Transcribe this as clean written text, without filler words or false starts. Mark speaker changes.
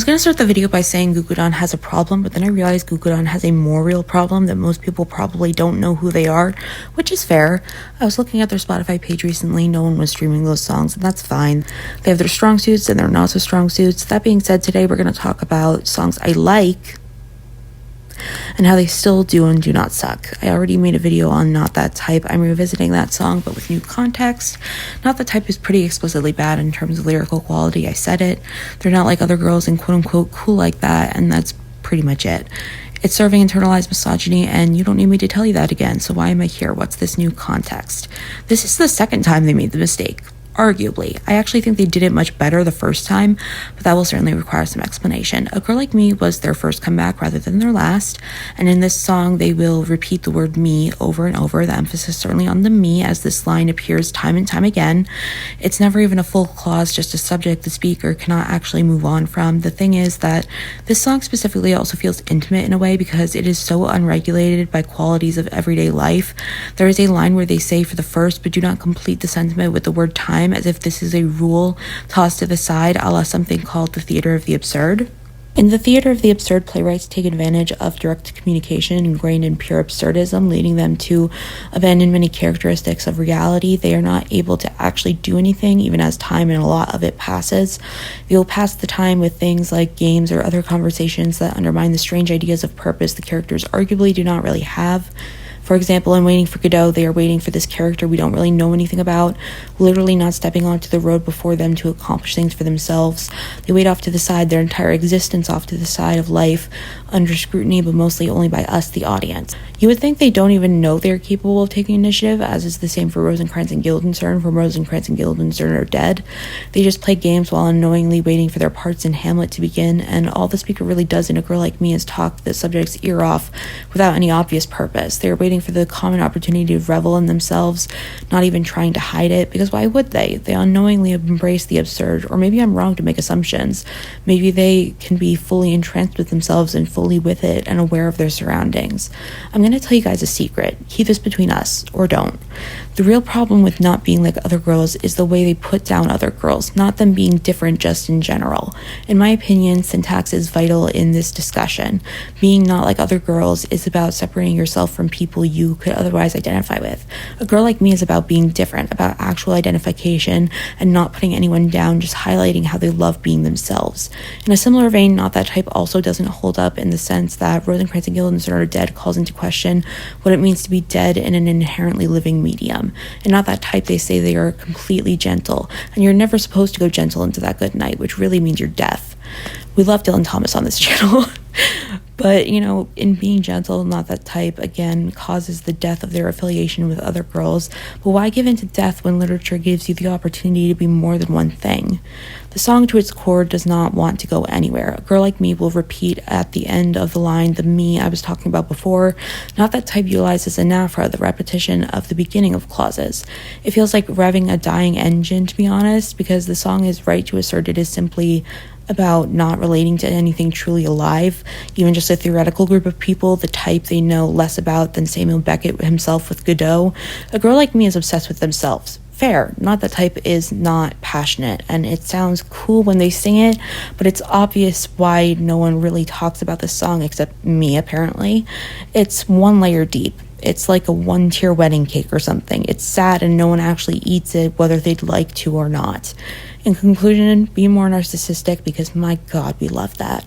Speaker 1: was going to start the video by saying gugudan has a problem, but then I realized gugudan has a more real problem that most people probably don't know who they are, which is fair. I was looking at their Spotify page recently. No one was streaming those songs, and that's fine. They have their strong suits and their not so strong suits. That being said, today we're going to talk about songs I like and how they still do and do not suck. I already made a video on Not That Type. I'm revisiting that song, but with new context. Not That Type is pretty explicitly bad in terms of lyrical quality. I said it. They're not like other girls and quote-unquote cool like that, and that's pretty much it. It's serving internalized misogyny, and you don't need me to tell you that again, so why am I here? What's this new context? This is the second time they made the mistake. Arguably. I actually think they did it much better the first time, but that will certainly require some explanation. A Girl Like Me was their first comeback rather than their last, and in this song they will repeat the word me over and over, the emphasis certainly on the me, as this line appears time and time again. It's never even a full clause, just a subject the speaker cannot actually move on from. The thing is that this song specifically also feels intimate in a way because it is so unregulated by qualities of everyday life. There is a line where they say for the first but do not complete the sentiment with the word time, as if this is a rule tossed to the side, a la something called the theater of the absurd. In the theater of the absurd, playwrights take advantage of direct communication ingrained in pure absurdism, leading them to abandon many characteristics of reality. They are not able to actually do anything, even as time and a lot of it passes. They will pass the time with things like games or other conversations that undermine the strange ideas of purpose the characters arguably do not really have. For example, in Waiting for Godot, they are waiting for this character we don't really know anything about, literally not stepping onto the road before them to accomplish things for themselves. They wait off to the side, their entire existence off to the side of life, under scrutiny, but mostly only by us, the audience. You would think they don't even know they are capable of taking initiative, as is the same for Rosencrantz and Guildenstern, for Rosencrantz and Guildenstern are dead. They just play games while unknowingly waiting for their parts in Hamlet to begin, and all the speaker really does in A Girl Like Me is talk the subject's ear off without any obvious purpose. They are waiting for the common opportunity to revel in themselves, not even trying to hide it, because why would they? They unknowingly embrace the absurd, or maybe I'm wrong to make assumptions. Maybe they can be fully entranced with themselves and fully with it and aware of their surroundings. I'm going to tell you guys a secret. Keep this between us, or don't. The real problem with not being like other girls is the way they put down other girls, not them being different just in general. In my opinion, syntax is vital in this discussion. Being not like other girls is about separating yourself from people you could otherwise identify with. A Girl Like Me is about being different, about actual identification, and not putting anyone down, just highlighting how they love being themselves. In a similar vein, Not That Type also doesn't hold up in the sense that Rosencrantz and Guildenstern are dead calls into question what it means to be dead in an inherently living medium. And Not That Type, they say they are completely gentle, and you're never supposed to go gentle into that good night, which really means you're deaf. We love Dylan Thomas on this channel. But, in being gentle, Not That Type, again, causes the death of their affiliation with other girls. But why give in to death when literature gives you the opportunity to be more than one thing? The song to its core does not want to go anywhere. A Girl Like Me will repeat at the end of the line, the me I was talking about before. Not That Type utilizes anaphora, the repetition of the beginning of clauses. It feels like revving a dying engine, to be honest, because the song is right to assert it is simply about not relating to anything truly alive, even just a theoretical group of people, the type they know less about than Samuel Beckett himself with Godot. A Girl Like Me is obsessed with themselves. Fair. Not That Type is not passionate, and it sounds cool when they sing it, but it's obvious why no one really talks about this song except me, apparently. It's one layer deep. It's like a one-tier wedding cake or something. It's sad and no one actually eats it, whether they'd like to or not. In conclusion, be more narcissistic because my God, we love that.